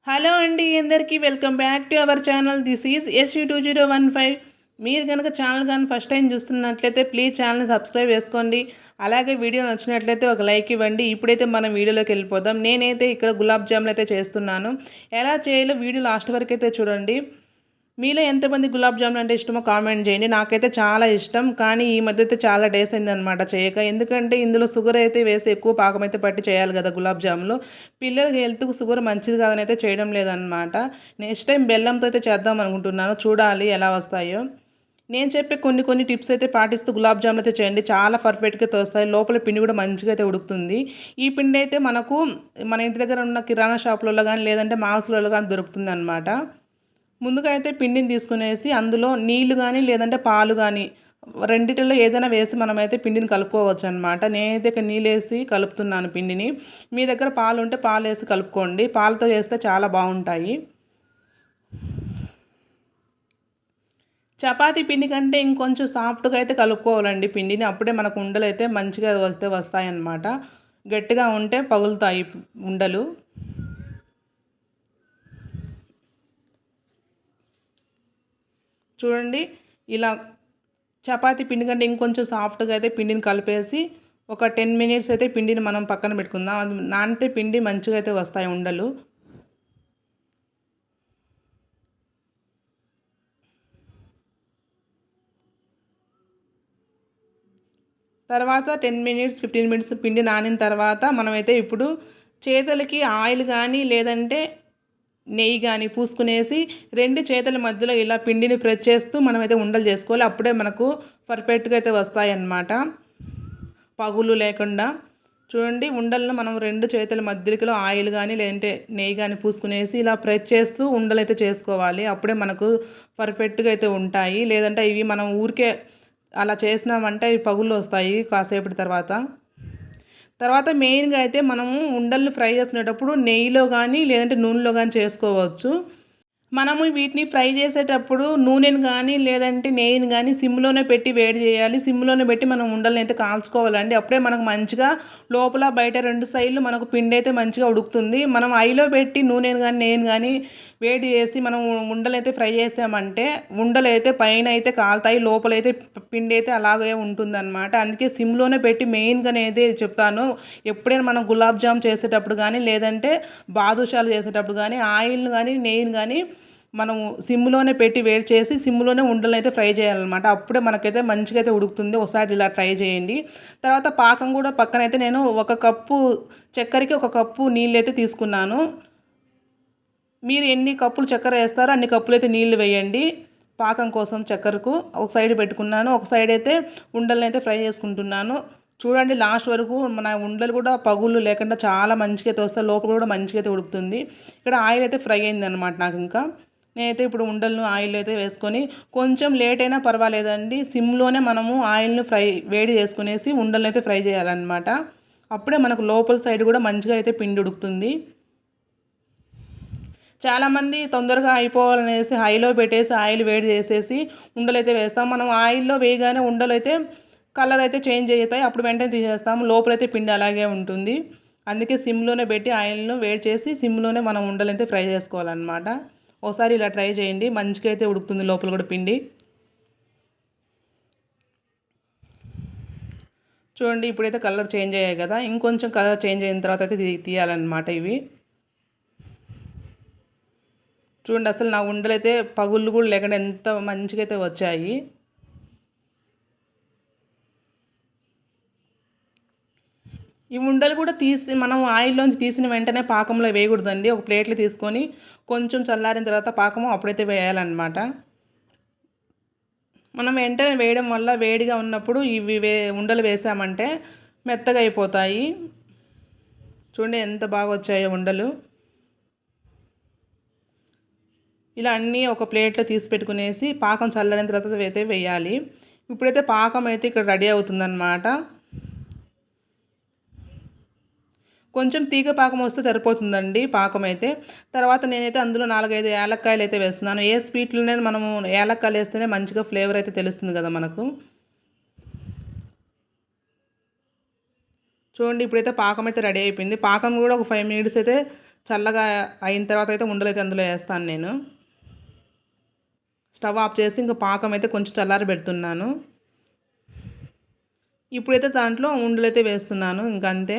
Hello అండి అందరికీ welcome back to our channel. This is SU2015. మీరు కనుక ఛానల్ కానీ ఫస్ట్ టైం చూస్తున్నట్లయితే ప్లీజ్ ఛానల్ని సబ్స్క్రైబ్ చేసుకోండి. అలాగే వీడియో నచ్చినట్లయితే ఒక లైక్ ఇవ్వండి. ఇప్పుడైతే మనం వీడియోలోకి వెళ్ళిపోదాం. నేనైతే ఇక్కడ గులాబ్ జాములు అయితే చేస్తున్నాను. ఎలా చేయాలో వీడియో లాస్ట్ వరకు అయితే చూడండి. మీలో ఎంతమంది గులాబ్ జామున్ అంటే ఇష్టమో కామెంట్ చేయండి. నాకైతే చాలా ఇష్టం, కానీ ఈ మధ్య అయితే చాలా డేస్ అయిందనమాట చేయక. ఎందుకంటే ఇందులో షుగర్ అయితే వేసి ఎక్కువ పాకం అయితే పట్టి చేయాలి కదా గులాబ్ జాములు. పిల్లలకి హెల్త్కు షుగర్ మంచిది కాదని అయితే చేయడం లేదనమాట. నెక్స్ట్ టైం బెల్లంతో అయితే చేద్దాం అనుకుంటున్నాను. చూడాలి ఎలా వస్తాయో. నేను చెప్పే కొన్ని టిప్స్ అయితే పాటిస్తూ గులాబ్ జామున్ అయితే చేయండి. చాలా పర్ఫెక్ట్గా తోస్తాయి. లోపల పిండి కూడా మంచిగా అయితే ఉడుకుతుంది. ఈ పిండి అయితే మనకు మన ఇంటి దగ్గర ఉన్న కిరాణా షాపులలో కానీ లేదంటే మాల్స్లలో కానీ దొరుకుతుంది అనమాట. ముందుగా అయితే పిండిని తీసుకునేసి అందులో నీళ్లు కానీ లేదంటే పాలు కానీ రెండిటిలో ఏదైనా వేసి మనమైతే పిండిని కలుపుకోవచ్చు అనమాట. నేనైతే ఇక్కడ నీళ్ళు వేసి కలుపుతున్నాను పిండిని. మీ దగ్గర పాలు ఉంటే పాలు వేసి కలుపుకోండి. పాలతో చేస్తే చాలా బాగుంటాయి. చపాతీ పిండి కంటే ఇంకొంచెం సాఫ్ట్గా అయితే కలుపుకోవాలండి పిండిని. అప్పుడే మనకు ఉండలు అయితే మంచిగా వస్తాయన్నమాట. గట్టిగా ఉంటే పగులుతాయి ఉండలు. చూడండి, ఇలా చపాతీ పిండి కంటే ఇంకొంచెం సాఫ్ట్గా అయితే పిండిని కలిపేసి ఒక 10 మినిట్స్ అయితే పిండిని మనం పక్కన పెట్టుకుందాం. అది నానితే పిండి మంచిగా అయితే వస్తాయి ఉండలు. తర్వాత 10 మినిట్స్ 15 మినిట్స్ పిండి నానిన తర్వాత మనమైతే ఇప్పుడు చేతులకి ఆయిల్ కానీ లేదంటే నెయ్యి కానీ పూసుకునేసి 2 చేతుల మధ్యలో ఇలా పిండిని ప్రెస్ చేస్తూ మనమైతే ఉండలు చేసుకోవాలి. అప్పుడే మనకు పర్ఫెక్ట్గా అయితే వస్తాయన్నమాట, పగులు లేకుండా. చూడండి, ఉండలను మనం 2 చేతుల మధ్యలో ఆయిల్ కానీ లేదంటే నెయ్యి కానీ పూసుకునేసి ఇలా ప్రెస్ చేస్తూ ఉండలు అయితే చేసుకోవాలి. అప్పుడే మనకు పర్ఫెక్ట్గా అయితే ఉంటాయి. లేదంటే ఇవి మనం ఊరికే అలా చేసినామంటే ఇవి పగుళ్ళు వస్తాయి కాసేపటి తర్వాత. మెయిన్గా అయితే మనము ఉండల్ని ఫ్రై చేసుకునేటప్పుడు నెయ్యిలో కానీ లేదంటే నూనెలో కానీ చేసుకోవచ్చు. మనము వీటిని ఫ్రై చేసేటప్పుడు నూనెను కానీ లేదంటే నెయ్యిని కానీ సిమ్లోనే పెట్టి వేడి చేయాలి. సిమ్లోనే పెట్టి మనం ఉండలను అయితే కాల్చుకోవాలండి. అప్పుడే మనకు మంచిగా లోపల బయట 2 సైడ్లు మనకు పిండి అయితే మంచిగా ఉడుకుతుంది. మనం ఐలో పెట్టి నూనెను కానీ నెయ్యిని కానీ వేడి చేసి మనం ఉండలు అయితే ఫ్రై చేసామంటే ఉండలు అయితే పైన అయితే కాలుతాయి, లోపలైతే పిండి అయితే అలాగే ఉంటుందన్నమాట. అందుకే సిమ్లోనే పెట్టి మెయిన్గా అయితే చెప్తాను. ఎప్పుడైనా మనం గులాబ్ జామ్ చేసేటప్పుడు కానీ లేదంటే బాదుషాలు చేసేటప్పుడు కానీ ఆయిల్ని కానీ నెయ్యిని కానీ మనం సిమ్లోనే పెట్టి వేడి చేసి సిమ్లోనే ఉండలను అయితే ఫ్రై చేయాలన్నమాట. అప్పుడే మనకైతే మంచిగా అయితే ఉడుకుతుంది. ఒకసారి ఇలా ట్రై చేయండి. తర్వాత పాకం కూడా పక్కనైతే నేను 1 కప్పు చక్కెరకి 1 కప్పు నీళ్ళు అయితే తీసుకున్నాను. మీరు ఎన్ని కప్పులు చక్కెర వేస్తారో అన్ని కప్పులు అయితే నీళ్లు వేయండి. పాకం కోసం చక్కెరకు ఒక సైడ్ పెట్టుకున్నాను. ఒక సైడ్ అయితే ఉండలను అయితే ఫ్రై చేసుకుంటున్నాను. చూడండి, లాస్ట్ వరకు మన ఉండలు కూడా పగుళ్ళు లేకుండా చాలా మంచిగా అయితే వస్తాయి. లోపల కూడా మంచిగా అయితే ఉడుకుతుంది. ఇక్కడ ఆయిల్ అయితే ఫ్రై అయింది అనమాట నాకు. ఇంకా నేనైతే ఇప్పుడు ఉండలను ఆయిల్ అయితే వేసుకొని కొంచెం లేట్ అయినా పర్వాలేదండి, సిమ్లోనే మనము ఆయిల్ని వేడి చేసుకునేసి ఉండలను అయితే ఫ్రై చేయాలన్నమాట. అప్పుడే మనకు లోపల సైడ్ కూడా మంచిగా అయితే పిండి ఉడుకుతుంది. చాలామంది తొందరగా అయిపోవాలనేసి హైలో పెట్టేసి ఆయిల్ వేడి చేసేసి ఉండలు అయితే వేస్తాం. మనం ఆయిల్లో వేయగానే ఉండలు అయితే కలర్ అయితే చేంజ్ అవుతాయి. అప్పుడు వెంటనే తీసేస్తాము. లోపలైతే పిండి అలాగే ఉంటుంది. అందుకే సిమ్లోనే పెట్టి ఆయిల్ను వేడి చేసి సిమ్లోనే మనం ఉండలు అయితే ఫ్రై చేసుకోవాలన్నమాట. ఒకసారి ఇలా ట్రై చేయండి, మంచిగా అయితే ఉడుకుతుంది లోపల కూడా పిండి. చూడండి, ఇప్పుడైతే కలర్ చేంజ్ అయ్యాయి కదా. ఇంకొంచెం కలర్ చేంజ్ అయిన తర్వాత అయితే తీయాలన్నమాట ఇవి. చూడండి, అసలు నా ఉండలైతే పగుళ్ళు కూడా లేకుండా ఎంత మంచిగా అయితే వచ్చాయి. ఈ ఉండలు కూడా తీసి మనం ఆయిల్లోంచి తీసిన వెంటనే పాకంలో వేయకూడదండి. ఒక ప్లేట్లో తీసుకొని కొంచెం చల్లారిన తర్వాత పాకము అప్పుడైతే వేయాలన్నమాట. మనం వెంటనే వేయడం వల్ల వేడిగా ఉన్నప్పుడు ఇవి ఉండలు వేసామంటే మెత్తగా అయిపోతాయి. చూడండి ఎంత బాగా వచ్చాయో ఉండలు. ఇలా అన్నీ ఒక ప్లేట్లో తీసి పెట్టుకునేసి పాకం చల్లారిన తర్వాత అయితే వేయాలి. ఇప్పుడైతే పాకం అయితే ఇక్కడ రెడీ అవుతుందన్నమాట. కొంచెం తీగ పాకం వస్తే సరిపోతుందండి పాకం అయితే. తర్వాత నేనైతే అందులో 4-5 యాలక్కాయలు అయితే వేస్తున్నాను. ఏ స్వీట్లోనే మనము యాలక్కాయలు వేస్తేనే మంచిగా ఫ్లేవర్ అయితే తెలుస్తుంది కదా మనకు. చూడండి, ఇప్పుడైతే పాకం అయితే రెడీ అయిపోయింది. పాకం కూడా ఒక 5 మినిట్స్ అయితే చల్లగా అయిన తర్వాత అయితే ఉండలైతే అందులో వేస్తాను నేను. స్టవ్ ఆఫ్ చేసి ఇంకా పాకం అయితే కొంచెం చల్లారబెడుతున్నాను. ఇప్పుడైతే దాంట్లో ఉండలైతే వేస్తున్నాను ఇంకంతే.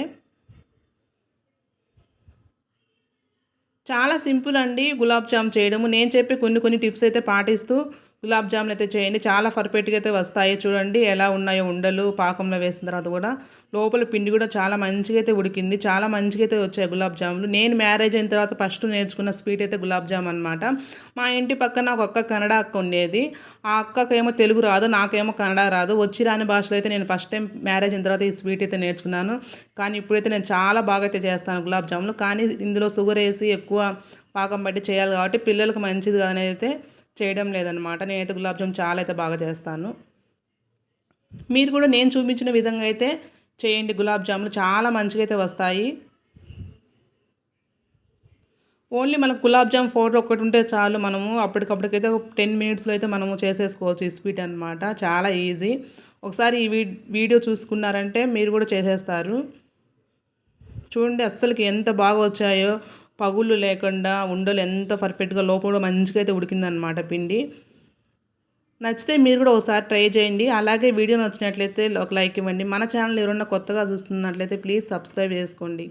చాలా సింపుల్ అండి గులాబ్ జామ్ చేయడము. నేను చెప్పే కొన్ని టిప్స్ అయితే పాటిస్తూ గులాబ్ జాములు అయితే చేయండి. చాలా పర్ఫెక్ట్‌గా అయితే వస్తాయి. చూడండి ఎలా ఉన్నాయో ఉండలు పాకంలో వేసిన తర్వాత కూడా. లోపల పిండి కూడా చాలా మంచిగా అయితే ఉడికింది. చాలా మంచిగా అయితే వచ్చాయి గులాబ్ జాములు. నేను మ్యారేజ్ అయిన తర్వాత ఫస్ట్ నేర్చుకున్న స్వీట్ అయితే గులాబ్ జామ్ అనమాట. మా ఇంటి పక్కన ఒక అక్క కన్నడ అక్క ఉండేది. ఆ అక్కకేమో తెలుగు రాదు, నాకేమో కన్నడ రాదు. వచ్చి రాని భాషలో అయితే నేను ఫస్ట్ టైం మ్యారేజ్ అయిన తర్వాత ఈ స్వీట్ అయితే నేర్చుకున్నాను. కానీ ఇప్పుడైతే నేను చాలా బాగా అయితే చేస్తాను గులాబ్ జాములు. కానీ ఇందులో షుగర్ వేసి ఎక్కువ పాకం బట్టి చేయాలి కాబట్టి పిల్లలకు మంచిది కాదని అయితే చేయడం లేదనమాట. నేనైతే గులాబ్ జామ్ చాలా అయితే బాగా చేస్తాను. మీరు కూడా నేను చూపించిన విధంగా అయితే చేయండి. గులాబ్ జాములు చాలా మంచిగా అయితే వస్తాయి. ఓన్లీ మనకు గులాబ్ జామ్ పౌడర్ ఒక్కటి ఉంటే చాలు. మనము అప్పటికప్పటికైతే 10 మినిట్స్లో అయితే మనము చేసేసుకోవచ్చు ఈ స్వీట్ అనమాట. చాలా ఈజీ. ఒకసారి ఈ వీడియో చూసుకున్నారంటే మీరు కూడా చేసేస్తారు. చూడండి అస్సలకి ఎంత బాగా వచ్చాయో, పగుళ్ళు లేకుండా ఉండలు ఎంత పర్ఫెక్ట్గా లోపల కూడా మంచిగా అయితే ఉడికిందనమాట పిండి. నచ్చితే మీరు కూడా ఒకసారి ట్రై చేయండి. అలాగే వీడియో నచ్చినట్లయితే ఒక లైక్ ఇవ్వండి. మన ఛానల్ ఎవరన్నా కొత్తగా చూస్తున్నట్లయితే ప్లీజ్ సబ్స్క్రైబ్ చేసుకోండి.